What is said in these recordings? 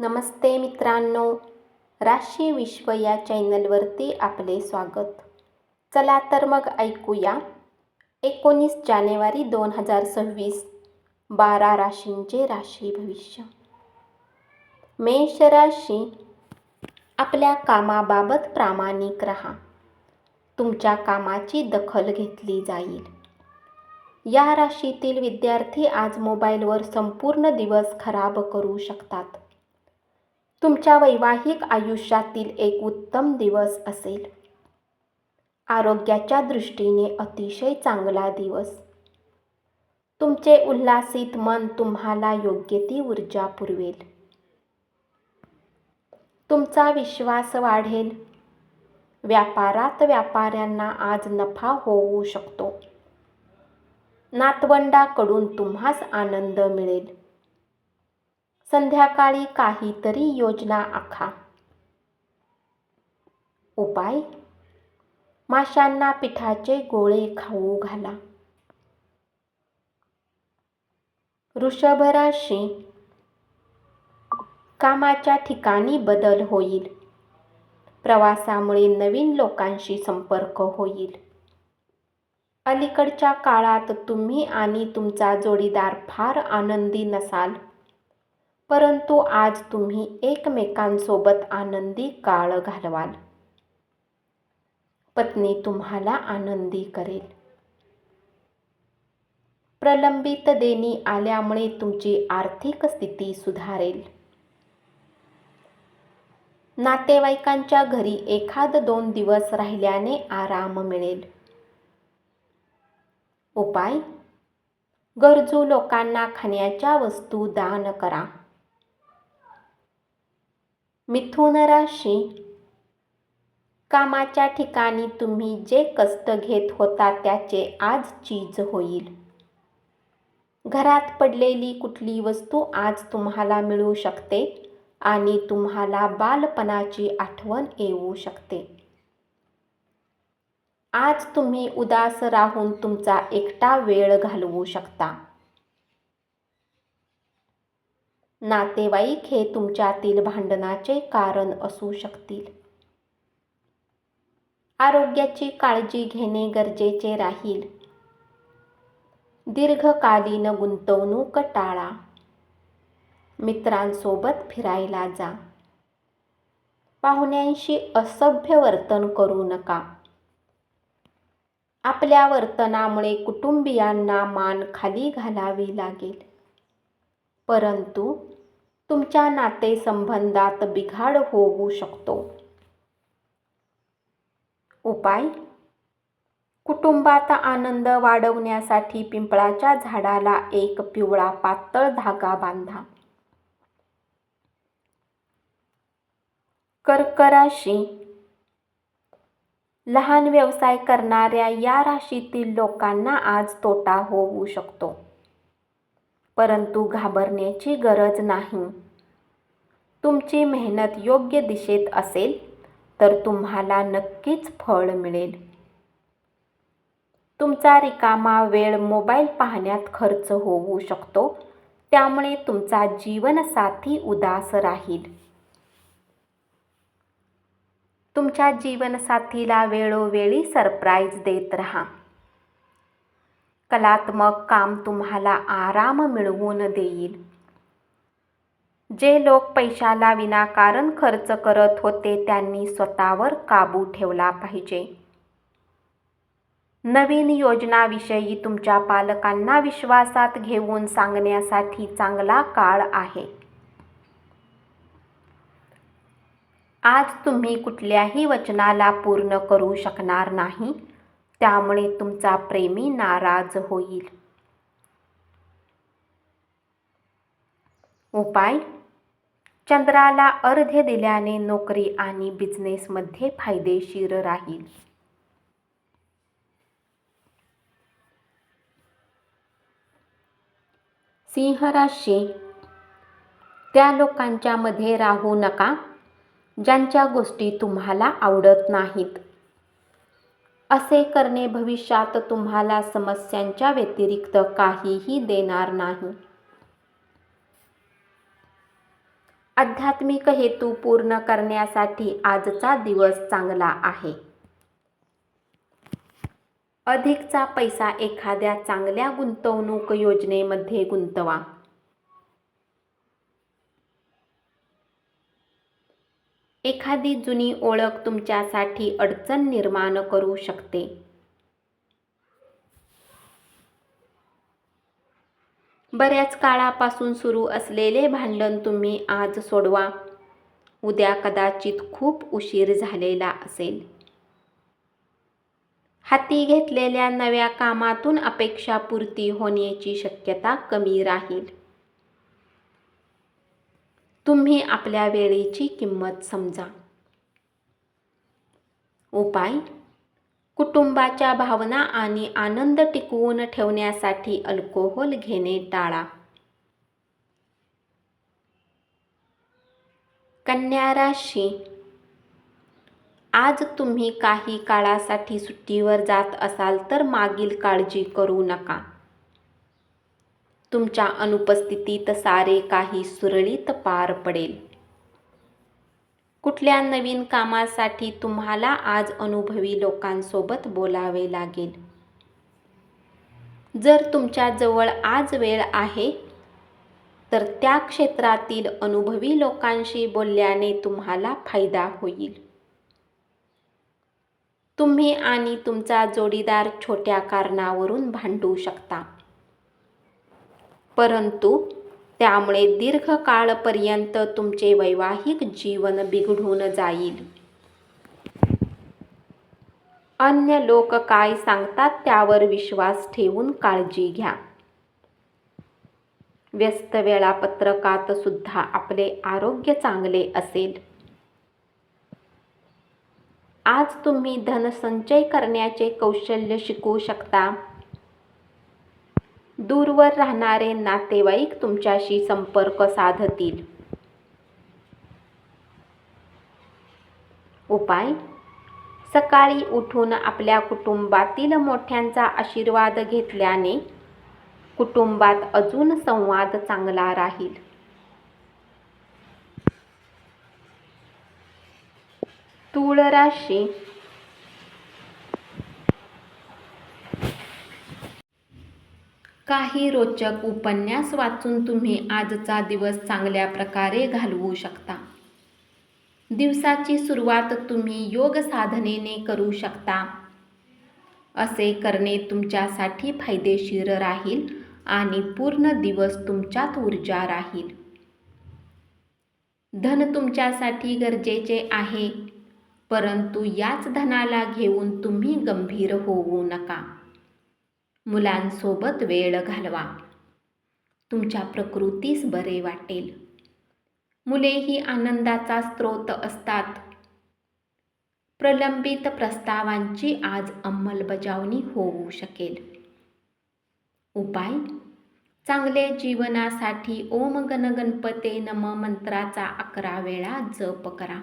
नमस्ते मित्रांनो, राशी विश्व या चॅनलवरती आपले स्वागत. चला तर मग ऐकूया 19 जानेवारी 2026 12 राशींचे राशी भविष्य. मेष राशी, आपल्या कामाबाबत प्रामाणिक राहा. तुमच्या कामाची दखल घेतली जाईल. या राशीतील विद्यार्थी आज मोबाईलवर संपूर्ण दिवस खराब करू शकतात. तुमच्या वैवाहिक आयुष्यातील एक उत्तम दिवस असेल. आरोग्याच्या दृष्टीने अतिशय चांगला दिवस. तुमचे उल्हासित मन तुम्हाला योग्य ती ऊर्जा पुरवेल. तुमचा विश्वास वाढेल. व्यापारात व्यापाऱ्यांना आज नफा होऊ शकतो. नातवंडाकडून तुम्हास आनंद मिळेल. संध्याकाळी काहीतरी योजना आखा. उपाय: माशांना पिठाचे गोळे खाऊ घाला. वृषभ राशी, कामाच्या ठिकाणी बदल होईल. प्रवासामुळे नवीन लोकांशी संपर्क होईल. अलीकडच्या काळात तुम्ही आणि तुमचा जोडीदार फार आनंदी नसाल, परंतु आज तुम्ही एकमेकांसोबत आनंदी काळ घालवाल. पत्नी तुम्हाला आनंदी करेल. प्रलंबित देणी आल्यामुळे तुमची आर्थिक स्थिती सुधारेल. नातेवाईकांच्या घरी 1-2 दिवस राहिल्याने आराम मिळेल. उपाय: गरजू लोकांना खाण्याच्या वस्तू दान करा. मिथुन राशी, कामाच्या ठिकाणी तुम्ही जे कष्ट घेत होता त्याचे आज चीज होईल. घरात पडलेली कुठली वस्तू आज तुम्हाला मिळू शकते आणि तुम्हाला बालपणाची आठवण येऊ शकते. आज तुम्ही उदास राहून तुमचा एकटा वेळ घालवू शकता. नातेवाईक हे तुमच्यातील भांडणाचे कारण असू शकतील. आरोग्याची काळजी घेणे गरजेचे राहील. दीर्घकालीन गुंतवणूक टाळा. मित्रांसोबत फिरायला जा. पाहुण्यांशी असभ्य वर्तन करू नका. आपल्या वर्तनामुळे कुटुंबियांना मान खाली घालावी लागेल, परंतु तुमच्या नातेसंबंधात बिघाड होऊ शकतो. उपाय: कुटुंबात आनंद वाढवण्यासाठी पिंपळाच्या झाडाला एक पिवळा पातळ धागा बांधा. कर्क राशी, लहान व्यवसाय करणाऱ्या या राशीतील लोकांना आज तोटा होऊ शकतो, परंतु घाबरण्याची गरज नाही. तुमची मेहनत योग्य दिशेत असेल तर तुम्हाला नक्कीच फळ मिळेल. तुमचा रिकामा वेळ मोबाईल पाहण्यात खर्च होऊ शकतो, त्यामुळे तुमचा जीवनसाथी उदास राहील. तुमच्या जीवनसाथीला वेळोवेळी सरप्राईज देत राहा. कलात्मक काम तुम्हाला आराम मिळवून देईल. जे लोक पैशाला विनाकारण खर्च करत होते त्यांनी स्वतःवर काबू ठेवला पाहिजे. नवीन योजनाविषयी तुमच्या पालकांना विश्वासात घेऊन सांगण्यासाठी चांगला काळ आहे. आज तुम्ही कुठल्याही वचनाला पूर्ण करू शकणार नाही, त्यामुळे तुमचा प्रेमी नाराज होईल. उपाय: चंद्राला अर्घ्य दिल्याने नोकरी आणि बिझनेसमध्ये फायदेशीर राहील. सिंह राशी, त्या लोकांच्या मध्ये राहू नका ज्यांच्या गोष्टी तुम्हाला आवडत नाहीत. असे करणे भविष्यात तुम्हाला समस्यांच्या व्यतिरिक्त काहीही देणार नाही. आध्यात्मिक हेतू पूर्ण करण्यासाठी आजचा दिवस चांगला आहे. अधिकचा पैसा एखाद्या चांगल्या गुंतवणूक योजनेमध्ये गुंतवा. एखादी जुनी ओळख तुमच्यासाठी अडचण निर्माण करू शकते. बऱ्याच काळापासून सुरू असलेले भांडण तुम्ही आज सोडवा. उद्या कदाचित खूप उशीर झालेला असेल. हाती घेतलेल्या नव्या कामातून अपेक्षापूर्ती होण्याची शक्यता कमी राहील. तुम्ही आपल्या वेळेची किंमत समजा. उपाय: कुटुंबाच्या भावना आणि आनंद टिकवून ठेवण्यासाठी अल्कोहोल घेणे टाळा. कन्या राशी, आज तुम्ही काही काळासाठी सुट्टीवर जात असाल तर मागील काळजी करू नका. तुमच्या अनुपस्थितीत सारे काही सुरळीत पार पडेल. कुठल्या नवीन कामासाठी तुम्हाला आज अनुभवी लोकांसोबत बोलावे लागेल. जर तुमच्याजवळ आज वेळ आहे तर त्या क्षेत्रातील अनुभवी लोकांशी बोलल्याने तुम्हाला फायदा होईल. तुम्ही आणि तुमचा जोडीदार छोट्या कारणावरून भांडू शकता, परंतु त्यामुळे दीर्घकाळपर्यंत तुमचे वैवाहिक जीवन बिघडून जाईल. अन्य लोक काय सांगतात त्यावर विश्वास ठेवून काळजी घ्या. व्यस्त वेळापत्रकात सुद्धा आपले आरोग्य चांगले असेल. आज तुम्ही धन संचय करण्याचे कौशल्य शिकू शकता. दूरवर राहणारे नातेवाईक तुमच्याशी संपर्क साधतील. उपाय: सकाळी उठून आपल्या कुटुंबातील मोठ्यांचा आशीर्वाद घेतल्याने कुटुंबात अजून संवाद चांगला राहील. तूळ राशी, काही रोचक उपन्यास वाचून तुम्ही आजचा दिवस चांगल्या प्रकारे घालवू शकता. दिवसाची सुरुवात तुम्ही योग साधनेने करू शकता. असे करणे तुमच्यासाठी फायदेशीर राहील आणि पूर्ण दिवस तुमच्यात ऊर्जा राहील. धन तुमच्यासाठी गरजेचे आहे, परंतु याच धनाला घेऊन तुम्ही गंभीर होऊ नका. मुलांसोबत वेळ घालवा. तुमच्या प्रकृतीस बरे वाटेल. मुले ही आनंदाचा स्रोत असतात. प्रलंबित प्रस्तावांची आज अंमलबजावणी होऊ शकेल. उपाय: चांगले जीवनासाठी ओम गण गणपते नम मंत्राचा 11 वेळा जप करा.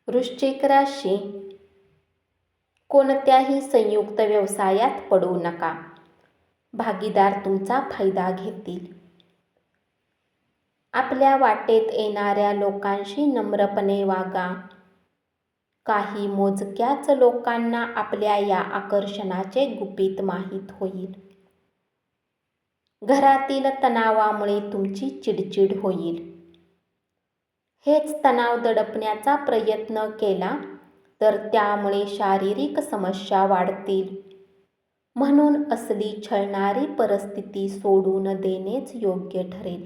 वृश्चिक राशी, कोणत्याही संयुक्त व्यवसायात पडू नका. भागीदार तुमचा फायदा घेतील. आपल्या वाटेत येणाऱ्या लोकांशी नम्रपणे वागा. काही मोजक्याच लोकांना आपल्या या आकर्षणाचे गुपित माहीत होईल. घरातील तणावामुळे तुमची चिडचिड होईल. हेच तणाव दडपण्याचा प्रयत्न केला तर त्यामुळे शारीरिक समस्या वाढतील. म्हणून असली छळणारी परिस्थिती सोडून देणेच योग्य ठरेल.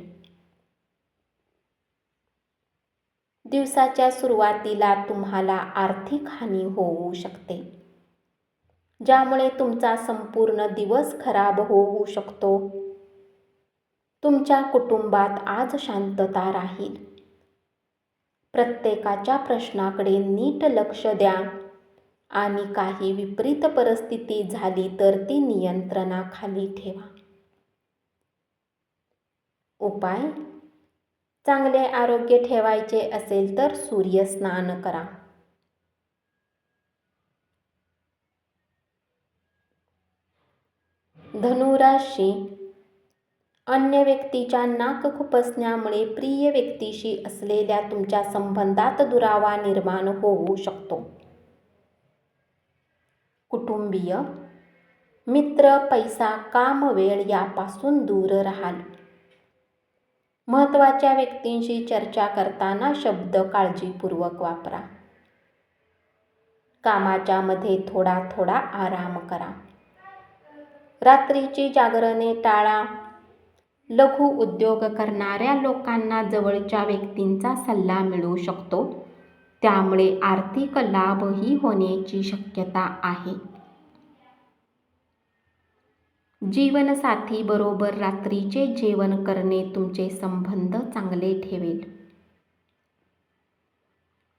दिवसाच्या सुरुवातीला तुम्हाला आर्थिक हानी होऊ शकते, ज्यामुळे तुमचा संपूर्ण दिवस खराब होऊ शकतो. तुमच्या कुटुंबात आज शांतता राहील. प्रत्येकाच्या प्रश्नाकडे नीट लक्ष द्या आणि काही विपरीत परिस्थिती झाली तर ती नियंत्रणाखाली ठेवा. उपाय: चांगले आरोग्य ठेवायचे असेल तर सूर्यस्नान करा. धनु राशी, अन्य व्यक्तीच्या नाक खुपसण्यामुळे प्रिय व्यक्तीशी असलेल्या तुमच्या संबंधात दुरावा निर्माण होऊ शकतो. कुटुंबीय, मित्र, पैसा, काम, वेळ यापासून दूर राहाल. महत्त्वाच्या व्यक्तींशी चर्चा करताना शब्द काळजीपूर्वक वापरा. कामाच्या मध्ये थोडा थोडा आराम करा. रात्रीची जागरणे टाळा. लघु उद्योग करणाऱ्या लोकांना जवळच्या व्यक्तींचा सल्ला मिळू शकतो, त्यामुळे आर्थिक लाभही होण्याची शक्यता आहे. जीवनसाथी बरोबर रात्रीचे जेवण करणे तुमचे संबंध चांगले ठेवेल.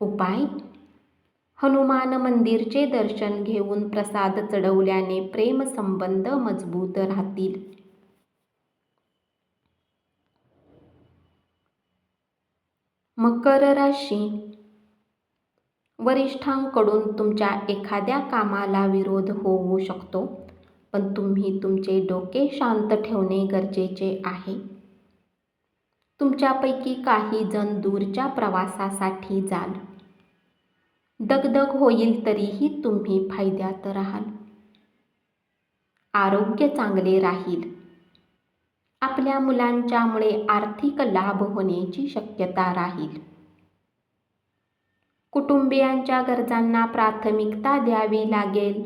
उपाय: हनुमान मंदिरचे दर्शन घेऊन प्रसाद चढवल्याने प्रेमसंबंध मजबूत राहतील. मकर राशी. वरिष्ठांकडून तुमच्या एखाद्या कामाला विरोध होऊ शकतो, पण तुम्ही तुमचे डोके शांत ठेवणे गरजेचे आहे. तुमच्यापैकी काही जण दूरच्या प्रवासासाठी जाल. दगदग होईल तरीही तुम्ही फायद्यात राहाल. आरोग्य चांगले राहील. आपल्या मुलांच्यामुळे आर्थिक लाभ होण्याची शक्यता राहील. कुटुंबियांच्या गरजांना प्राथमिकता द्यावी लागेल.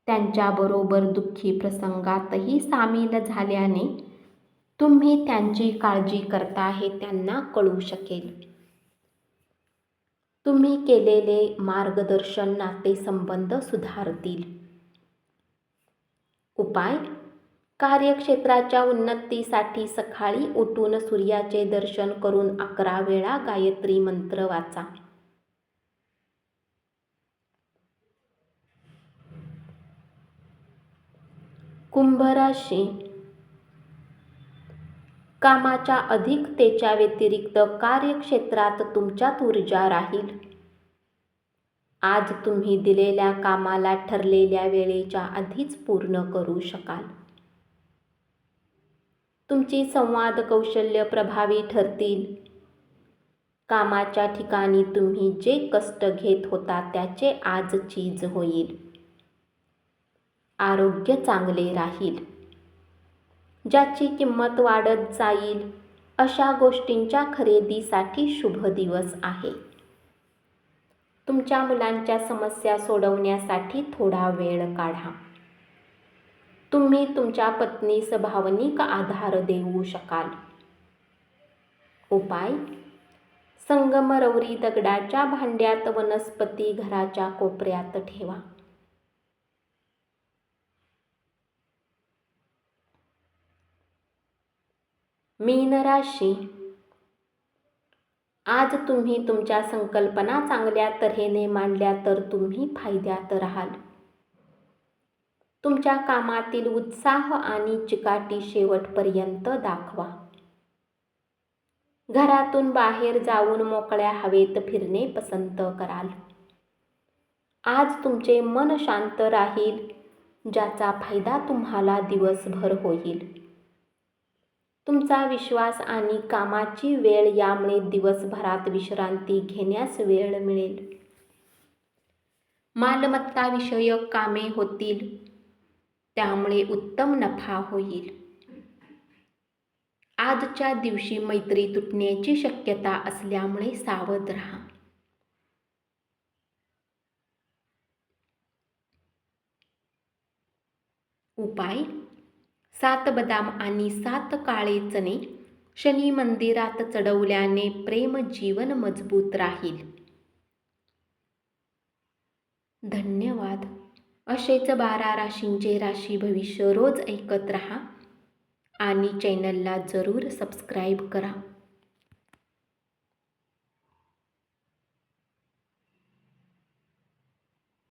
त्यांच्याबरोबर दुःखी प्रसंगातही सामील झाल्याने तुम्ही त्यांची काळजी करता हे त्यांना कळू शकेल. तुम्ही केलेले मार्गदर्शन नातेसंबंध सुधारतील. उपाय: कार्यक्षेत्राच्या उन्नतीसाठी सकाळी उठून सूर्याचे दर्शन करून 11 वेळा गायत्री मंत्र वाचा. कुंभ राशी. कामाच्या अधिकतेच्या व्यतिरिक्त कार्यक्षेत्रात तुमच्यात ऊर्जा राहील. आज तुम्ही दिलेल्या कामाला ठरलेल्या वेळेच्या आधीच पूर्ण करू शकाल. तुमची संवाद कौशल्य प्रभावी ठरतील. कामाच्या ठिकाणी तुम्ही जे कष्ट घेत होता त्याचे आज चीज होईल. आरोग्य चांगले राहील. ज्याची किंमत वाढत जाईल अशा गोष्टींच्या खरेदीसाठी शुभ दिवस आहे. तुमच्या मुलांच्या समस्या सोडवण्यासाठी थोडा वेळ काढा. तुम्ही तुमच्या पत्नीस भावनिक आधार देऊ शकाल. उपाय: संगमरवरी दगडाच्या भांड्यात वनस्पती घराच्या कोपऱ्यात ठेवा. मीन राशी. आज तुम्ही तुमच्या संकल्पना चांगल्या तऱ्हेने मांडल्या तर तुम्ही फायद्यात राहाल. तुमच्या कामातील उत्साह आणि चिकाटी शेवटपर्यंत दाखवा. घरातून बाहेर जाऊन मोकळ्या हवेत फिरणे पसंत कराल. आज तुमचे मन शांत राहील, ज्याचा फायदा तुम्हाला दिवसभर होईल. तुमचा विश्वास आणि कामाची वेळ यामुळे दिवसभरात विश्रांती घेण्यास वेळ मिळेल. मालमत्ता विषयक कामे होतील, त्यामुळे उत्तम नफा होईल. आजच्या दिवशी मैत्री तुटण्याची शक्यता असल्यामुळे सावध राहा. उपाय: 7 बदाम आणि 7 काळे चणे शनी मंदिरात चढवल्याने प्रेम जीवन मजबूत राहील. धन्यवाद. असेच 12 राशींचे राशी भविष्य रोज ऐकत रहा आणि चॅनलला जरूर सबस्क्राईब करा.